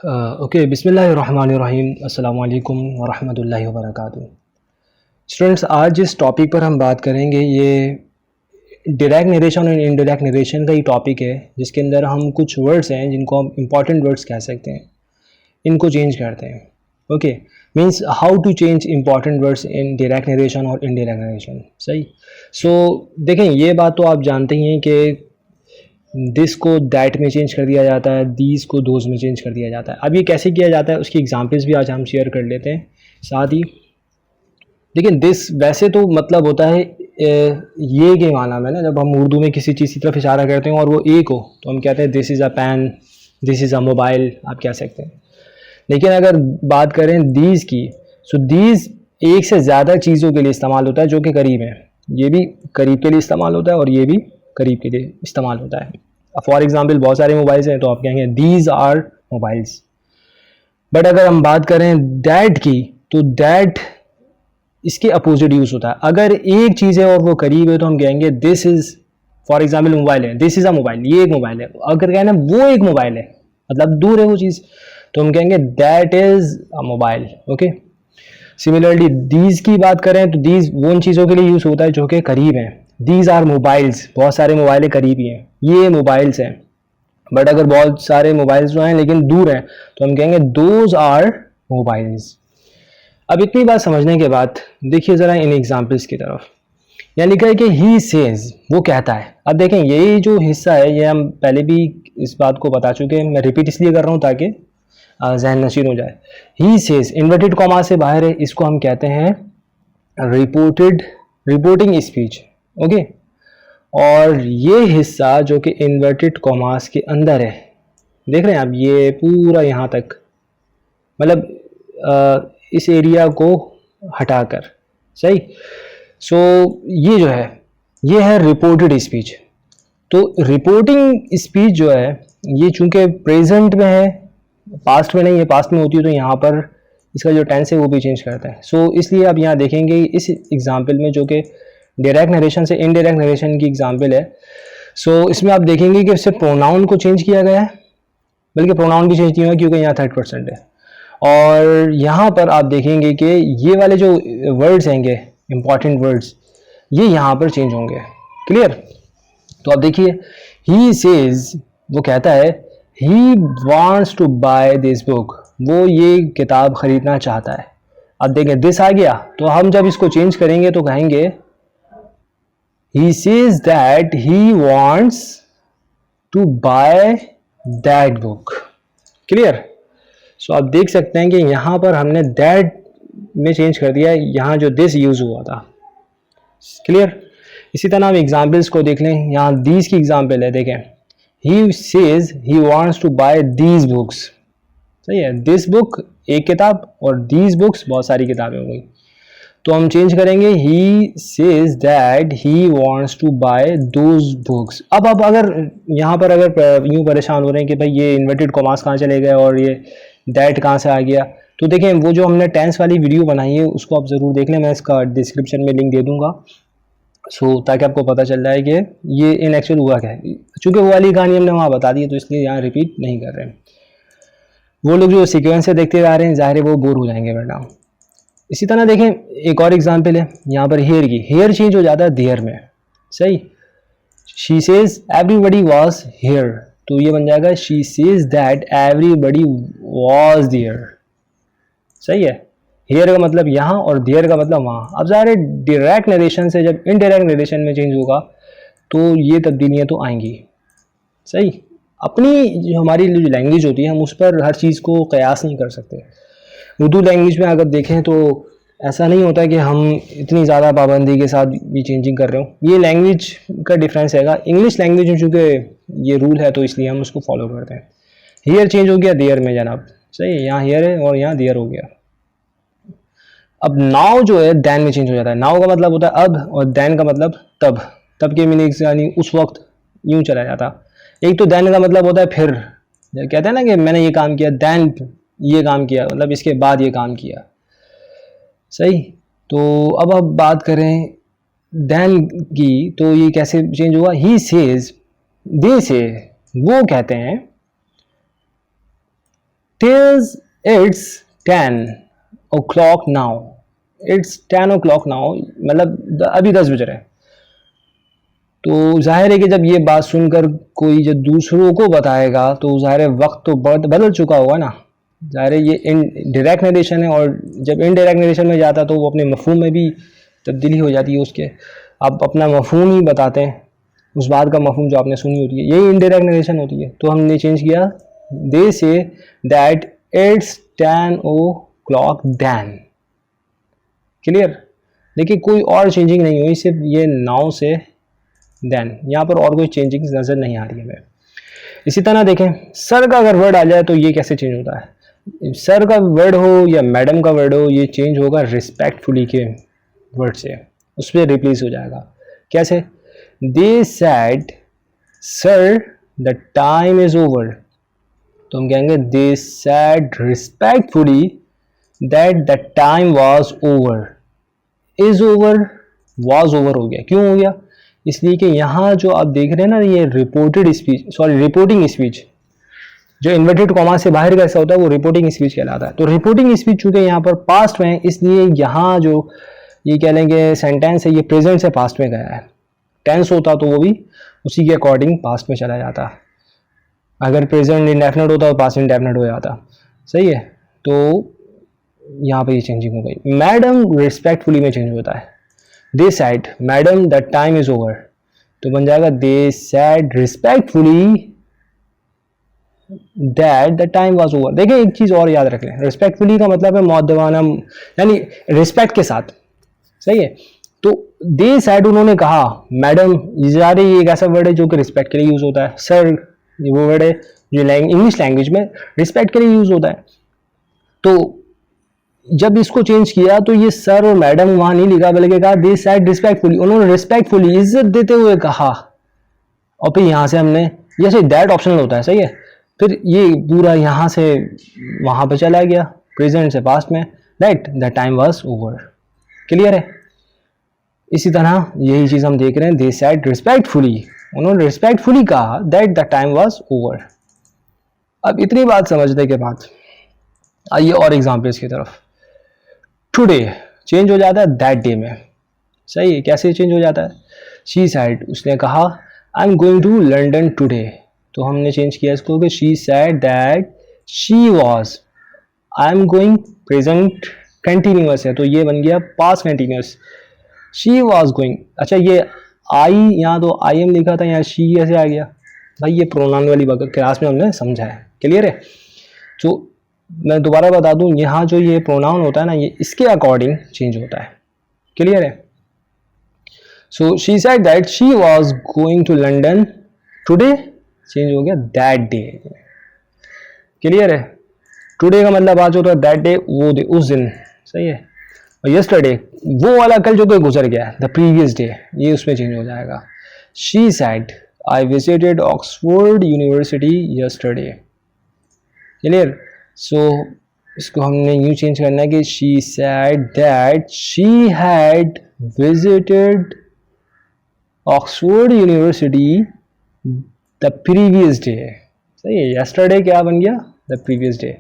Okay बिस्मिल्लाहिर्रहमानिर्रहीम अस्सलाम वालेकुम वरहमतुल्लाहि वबरकातुहू। स्टूडेंट्स, आज जिस टॉपिक पर हम बात करेंगे ये डायरेक्ट नरेशन और इनडायरेक्ट नरेशन का ही टॉपिक है, जिसके अंदर हम कुछ वर्ड्स हैं जिनको हम इंपॉर्टेंट वर्ड्स कह सकते हैं, इनको चेंज करते हैं। Okay, means how to change important words in direct narration और इनडायरेक्ट नरेशन। सही। सो देखें, ये बात तो आप जानते ही हैं कि दिस को दैट में चेंज कर दिया जाता है, दीज को दोज में चेंज कर दिया जाता है। अब ये कैसे किया जाता है उसकी एग्जांपल्स भी आज हम शेयर कर लेते हैं साथ ही। लेकिन दिस वैसे तो मतलब होता है ये के माना में ना, जब हम उर्दू में किसी चीज़ की तरफ इशारा करते हैं और वो एक हो तो हम कहते हैं this is a pen, this is a mobile, आप कह सकते हैं। लेकिन अगर बात करें दीज की, सो दीज एक से ज़्यादा चीज़ों के लिए इस्तेमाल होता है जो कि करीब है। ये भी करीब के लिए इस्तेमाल होता है और ये भी करीब के लिए इस्तेमाल होता है। फॉर एग्जाम्पल बहुत सारे मोबाइल्स हैं तो आप कहेंगे दीज आर मोबाइल्स। बट अगर हम बात करें दैट की, तो दैट इसके अपोजिट यूज़ होता है। अगर एक चीज़ है और वो करीब है तो हम कहेंगे this is, for example mobile है, दिस इज़ अ मोबाइल, ये एक मोबाइल है। अगर कहना वो एक मोबाइल है मतलब दूर है वो चीज़, तो हम कहेंगे that is a mobile. Okay. Similarly these की बात करें तो दीज वो उन चीज़ों के लिए यूज़ होता है जो कि करीब हैं। दीज आर मोबाइल्स, बहुत सारे मोबाइलें करीब ही हैं, ये मोबाइल्स हैं। बट अगर बहुत सारे मोबाइल्स जो हैं लेकिन दूर हैं तो हम कहेंगे दोज आर मोबाइल्स। अब इतनी बात समझने के बाद देखिए ज़रा इन एग्जाम्पल्स की तरफ। यहाँ लिखा है कि ही सेज, वो कहता है। अब देखें ये जो हिस्सा है ये हम पहले भी इस बात को बता चुके हैं, मैं रिपीट इसलिए कर रहा हूँ ताकि जहन नशीन हो जाए। ही सेज इन्वर्टेड कॉमा से बाहर है, इसको हम कहते हैं रिपोर्टिंग स्पीच। ओके। और ये हिस्सा जो कि इन्वर्टेड कॉमास के अंदर है, देख रहे हैं आप, ये पूरा यहाँ तक, मतलब इस एरिया को हटाकर। सही। सो ये जो है ये है रिपोर्टेड स्पीच। तो रिपोर्टिंग स्पीच जो है ये चूंकि प्रेजेंट में है, पास्ट में नहीं है, पास्ट में होती है तो यहाँ पर इसका जो टेंस है वो भी चेंज करता है। सो इसलिए आप यहाँ देखेंगे इस एग्जाम्पल में जो कि डायरेक्ट नरेशन से इनडायरेक्ट नरेशन की एग्जाम्पल है, सो इसमें आप देखेंगे कि सिर्फ प्रोनाउन को चेंज किया गया है, बल्कि प्रोनाउन भी चेंज नहीं हुआ क्योंकि यहाँ 30% है। और यहाँ पर आप देखेंगे कि ये वाले जो वर्ड्स हैंगे इंपॉर्टेंट वर्ड्स, ये यहाँ पर चेंज होंगे। क्लियर। तो आप देखिए ही सेज, वो कहता है, he wants to buy this book, वो ये किताब खरीदना चाहता है। अब देखें दिस आ गया तो हम जब इसको चेंज करेंगे तो कहेंगे he says that he wants to buy that book. Clear. So आप देख सकते हैं कि यहाँ पर हमने दैट में चेंज कर दिया, यहाँ जो दिस यूज हुआ था। क्लियर। इसी तरह हम एग्जाम्पल्स को देख लें, यहाँ दीज की एग्जाम्पल है, देखें he says he wants to buy these books. सही है, दिस बुक एक किताब और दीज बुक्स बहुत सारी किताबें हो गई, तो हम चेंज करेंगे he says that he wants to buy those books. अब अगर यहाँ पर अगर यूँ परेशान हो रहे हैं कि भाई ये इन्वर्टेड कॉमास कहाँ चले गए और ये दैट कहाँ से आ गया, तो देखें वो जो हमने टेंस वाली वीडियो बनाई है उसको आप ज़रूर देख लें, मैं इसका डिस्क्रिप्शन में लिंक दे दूँगा। सो ताकि आपको पता चल जाए कि ये इन एक्चुअल हुआ क्या है। चूँकि वो वाली कहानी हमने वहाँ बता दी है तो इसलिए यहाँ रिपीट नहीं कर रहे हैं। वो लोग जो सीक्वेंस से देखते आ रहे हैं ज़ाहिर है वो बोर हो जाएंगे बेटा। इसी तरह देखें एक और एग्जांपल है यहाँ पर हेयर की, हेयर चेंज हो जाता है देयर में। सही। She says everybody was here, तो ये बन जाएगा she says that everybody was there. सही है। हेयर का मतलब यहाँ और देयर का मतलब वहाँ। अब ज़ाहिर है डायरेक्ट नरेशन से जब इनडायरेक्ट नरेशन में चेंज होगा तो ये तब्दीलियाँ तो आएंगी। सही। अपनी जो हमारी जो लैंग्वेज होती है हम उस पर हर चीज़ को कयास नहीं कर सकते। उर्दू लैंग्वेज में अगर देखें तो ऐसा नहीं होता कि हम इतनी ज़्यादा पाबंदी के साथ ये चेंजिंग कर रहे हो, ये लैंग्वेज का डिफरेंस हैगा। इंग्लिश लैंग्वेज में चूँकि ये रूल है तो इसलिए हम उसको फॉलो करते हैं। हेयर चेंज हो गया देयर में जनाब। सही है, यहाँ हेयर है और यहाँ देयर हो गया। अब नाउ जो है दैन में चेंज हो जाता है। नाउ का मतलब होता है अब और दैन का मतलब तब। तब के मीनिंग यानी उस वक्त, यूं चला जाता। एक तो दैन का मतलब होता है फिर, कहते हैं ना कि मैंने ये काम किया, दैन ये काम किया, मतलब इसके बाद ये काम किया। सही। तो अब बात करें दैन की, तो ये कैसे चेंज हुआ। ही सेज, दे से, वो कहते हैं, it's 10 o'clock now, it's 10 o'clock now, मतलब अभी 10 बज रहे हैं। तो जाहिर है कि जब ये बात सुनकर कोई जब दूसरों को बताएगा तो जाहिर है वक्त तो बदल चुका होगा ना। जाहिर है ये इन डायरेक्ट नरेशन है, और जब इनडायरेक्ट नरेशन में जाता है तो वो अपने मफहूम में भी तब्दीली हो जाती है उसके। आप अपना मफहूम ही बताते हैं, उस बात का मफहूम जो आपने सुनी होती है, यही इनडायरेक्ट नरेशन होती है। तो हमने चेंज किया, दे say that it's 10 o'clock then। Clear? देखिए कोई और चेंजिंग नहीं हुई, सिर्फ ये नाउ से देन, यहाँ पर और कोई चेंजिंग नज़र नहीं आ रही है हमें। इसी तरह देखें, सर का अगर वर्ड आ जाए तो ये कैसे चेंज होता है? सर का वर्ड हो या मैडम का वर्ड हो, ये चेंज होगा रिस्पेक्टफुली के वर्ड से, उस पर रिप्लेस हो जाएगा। कैसे? They said sir the time is over, तो हम कहेंगे they said respectfully that the time was over. Is over, was over हो गया। क्यों हो गया? इसलिए कि यहाँ जो आप देख रहे हैं ना, ये reported speech, sorry reporting speech, जो इन्वर्टेड कॉमा से बाहर का हिस्सा होता है वो रिपोर्टिंग स्पीच कहलाता है। तो रिपोर्टिंग स्पीच चूंकि यहाँ पर पास्ट में है, इसलिए यहाँ जो ये कह लेंगे सेंटेंस है, ये प्रेजेंट से पास्ट में गया है। टेंस होता तो वो भी उसी के अकॉर्डिंग पास्ट में चला जाता। अगर प्रेजेंट इंडेफिनिट होता तो पास्ट इंडेफिनिट हो जाता। सही है? तो यहाँ पर ये चेंजिंग हो गई। मैडम रिस्पेक्टफुली में चेंज होता है, they said madam the time is over, तो बन जाएगा they said respectfully that the time was over. देखिए एक चीज और याद रख लें, रिस्पेक्टफुली का मतलब है मुअद्दबाना, यानी रिस्पेक्ट के साथ। सही है? तो दे सैड उन्होंने कहा, मैडम ज़ारे ये एक ऐसा वर्ड है जो कि रिस्पेक्ट के लिए यूज होता है। सर ये वो वर्ड है जो इंग्लिश लैंग्वेज में रिस्पेक्ट के लिए यूज होता है। तो जब इसको चेंज किया तो ये सर और मैडम वहां नहीं लिखा, बल्कि कहा दे सैड रिस्पेक्टफुली, उन्होंने रिस्पेक्टफुली इज्जत देते हुए कहा। और फिर यहां से हमने, जैसे दैट ऑप्शनल होता है, सही है, फिर ये पूरा यहां से वहां पे चला गया, प्रेजेंट से पास्ट में, that the time was over. Clear है? इसी तरह यही चीज हम देख रहे हैं, दे सैड रिस्पेक्टफुली, उन्होंने रिस्पेक्टफुली कहा that the time was over. अब इतनी बात समझने के बाद आइए और एग्जाम्पल्स की तरफ। टुडे चेंज हो जाता है दैट डे में। सही है? कैसे चेंज हो जाता है? शी सैड, उसने कहा, I am going to London today, तो हमने चेंज किया इसको कि she said that she was, I am going present continuous है तो ये बन गया past continuous, she was going. अच्छा ये आई, यहाँ तो आई एम लिखा था, यहाँ शी कैसे आ गया? भाई ये प्रोनाउन वाली क्लास में हमने समझा है। क्लियर है? तो मैं दोबारा बता दूं, यहाँ जो ये प्रोनाउन होता है ना, ये इसके अकॉर्डिंग चेंज होता है। क्लियर है? So she said that she was going to London today, change हो गया दैट डे। क्लियर है? टुडे का मतलब आज होता है, दैट डे वो डे, उस दिन। सही है? और यस्टरडे वो वाला कल जो कोई गुजर गया, द प्रीवियस डे, ये उसमें चेंज हो जाएगा। She said I visited Oxford University yesterday. Clear? So इसको हमने यूं चेंज करना है कि she said that she had visited Oxford University the previous day. सही है? यस्टरडे क्या बन गया? The previous day.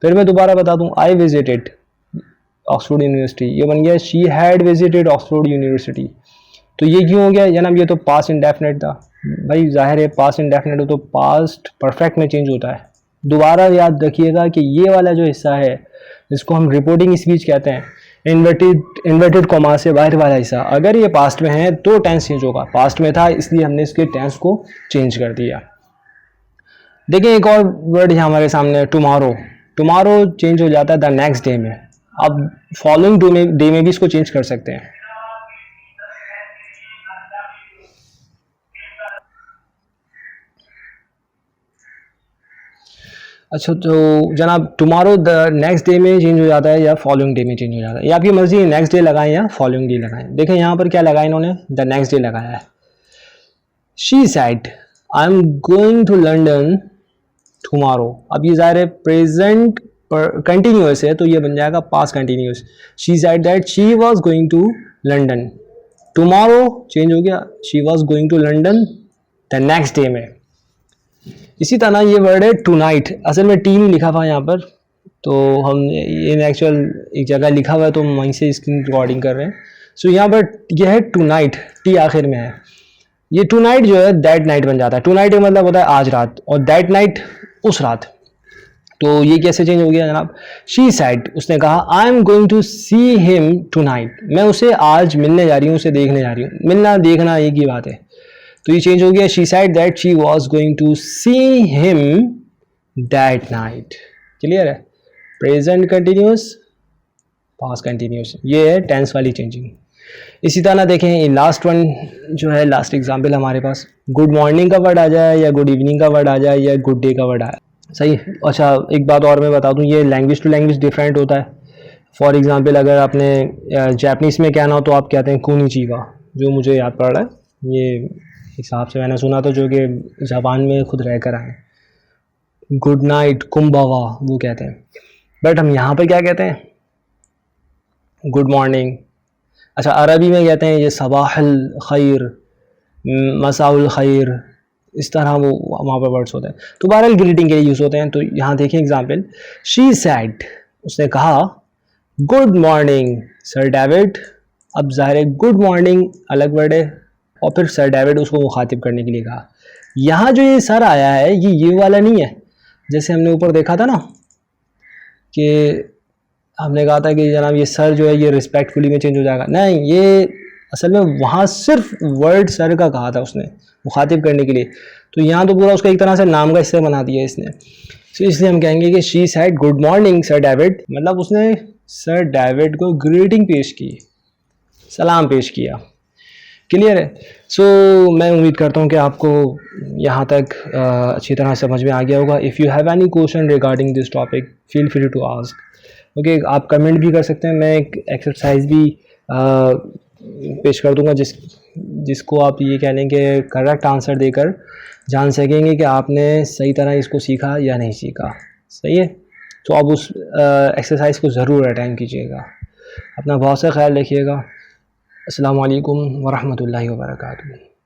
फिर मैं दोबारा बता दूं, आई विजिटेड ऑक्सफोर्ड यूनिवर्सिटी, ये बन गया she had visited Oxford university. तो ये क्यों हो गया जनाब? ये तो पास्ट इंडेफिनिट था। भाई जाहिर है पास्ट इंडेफिनिट हो तो पास्ट परफेक्ट में चेंज होता है। दोबारा याद रखिएगा कि ये वाला जो हिस्सा है जिसको हम रिपोर्टिंग स्पीच कहते हैं, इन्वर्टेड कॉमा से बाहर वाला हिस्सा, अगर ये पास्ट में है तो टेंस चेंज होगा। पास्ट में था इसलिए हमने इसके टेंस को चेंज कर दिया। देखिए एक और वर्ड है हमारे सामने, टुमारो। टुमारो चेंज हो जाता है द नेक्स्ट डे में। अब फॉलोइंग डे में भी इसको चेंज कर सकते हैं। अच्छा तो जनाब टुमारो द नेक्स्ट डे में चेंज हो जाता है या फॉलोइंग डे में चेंज हो जाता है, ये आपकी मर्जी है, नेक्स्ट डे लगाएं या फॉलोइंग डे लगाएं। देखें यहाँ पर क्या लगाया इन्होंने, द नेक्स्ट डे लगाया है। She said I am going to London tomorrow. अब ये ज़ाहिर है प्रेजेंट कंटिन्यूअस है तो ये बन जाएगा past continuous. She said that she was going to London, tomorrow change हो गया she was going to London the next day में। इसी तरह ये वर्ड है टू नाइट, असल में टी नहीं लिखा हुआ यहाँ पर, तो हम ये एक्चुअल एक जगह लिखा हुआ है तो हम वहीं से इसकी रिकॉर्डिंग कर रहे हैं। सो यहाँ पर यह है टू नाइट, टी आखिर में है। ये टू नाइट जो है दैट नाइट बन जाता है। टू नाइट का मतलब होता है आज रात, और दैट नाइट उस रात। तो ये कैसे चेंज हो गया जनाब? शी सेड, उसने कहा, I am going to see him tonight, मैं उसे आज मिलने जा रही हूँ, उसे देखने जा रही हूँ। मिलना देखना एक ही बात है, तो ये चेंज हो गया। She said that she was going to see him that night. Clear है? प्रेजेंट कंटिन्यूस, पास्ट कंटिन्यूस, ये है टेंस वाली चेंजिंग। इसी तरह देखें लास्ट वन जो है, लास्ट एग्जाम्पल हमारे पास, गुड मॉर्निंग का वर्ड आ जाए या गुड इवनिंग का वर्ड आ जाए या गुड डे का वर्ड आए, सही। अच्छा, एक बात और मैं बता दूं, ये लैंग्वेज टू लैंग्वेज डिफरेंट होता है। फॉर एग्जांपल अगर आपने जापानीज़ में कहना हो तो आप कहते हैं कोनिचिवा, जो मुझे याद पड़ रहा है, ये हिसाब से मैंने सुना था, जो कि जापान में खुद रह कर आए। गुड नाइट कुम्बावा वो कहते हैं, बट हम यहाँ पर क्या कहते हैं? Good morning. अच्छा, अरबी में कहते हैं ये सबाहल खैर, मसाउल खैर, इस तरह वो वहाँ पर वर्ड्स होते हैं। तो बहरहाल ग्रीटिंग के लिए यूज़ होते हैं। तो यहाँ देखें एग्जांपल, शी सेड, उसने कहा, गुड मॉर्निंग सर डेविड। अब ज़ाहिर है गुड मॉर्निंग अलग वर्ड है, और फिर सर डेविड उसको मुखातिब करने के लिए कहा। यहाँ जो ये सर आया है ये वाला नहीं है, जैसे हमने ऊपर देखा था ना कि हमने कहा था कि जनाब ये सर जो है ये रिस्पेक्टफुली में चेंज हो जाएगा। नहीं, ये असल में वहाँ सिर्फ वर्ड सर का कहा था उसने मुखातिब करने के लिए, तो यहाँ तो पूरा उसका एक तरह से नाम का हिस्सा बना दिया इसने। तो इसलिए हम कहेंगे कि she said good morning sir David, मतलब उसने सर डेविड को ग्रीटिंग पेश की, सलाम पेश किया। क्लियर है? सो मैं उम्मीद करता हूँ कि आपको यहाँ तक अच्छी तरह समझ में आ गया होगा। If you have any question regarding this topic feel free to ask. Okay, आप कमेंट भी कर सकते हैं, मैं एक एक्सरसाइज भी पेश कर दूंगा जिसको आप ये कह लें कि करेक्ट आंसर देकर जान सकेंगे कि आपने सही तरह इसको सीखा या नहीं सीखा। सही है? तो आप उस एक्सरसाइज को ज़रूर अटेंड कीजिएगा। अपना बहुत सा ख्याल रखिएगा। अस्सलामु अलैकुम वरहमतुल्लाहि वबरकातुहू।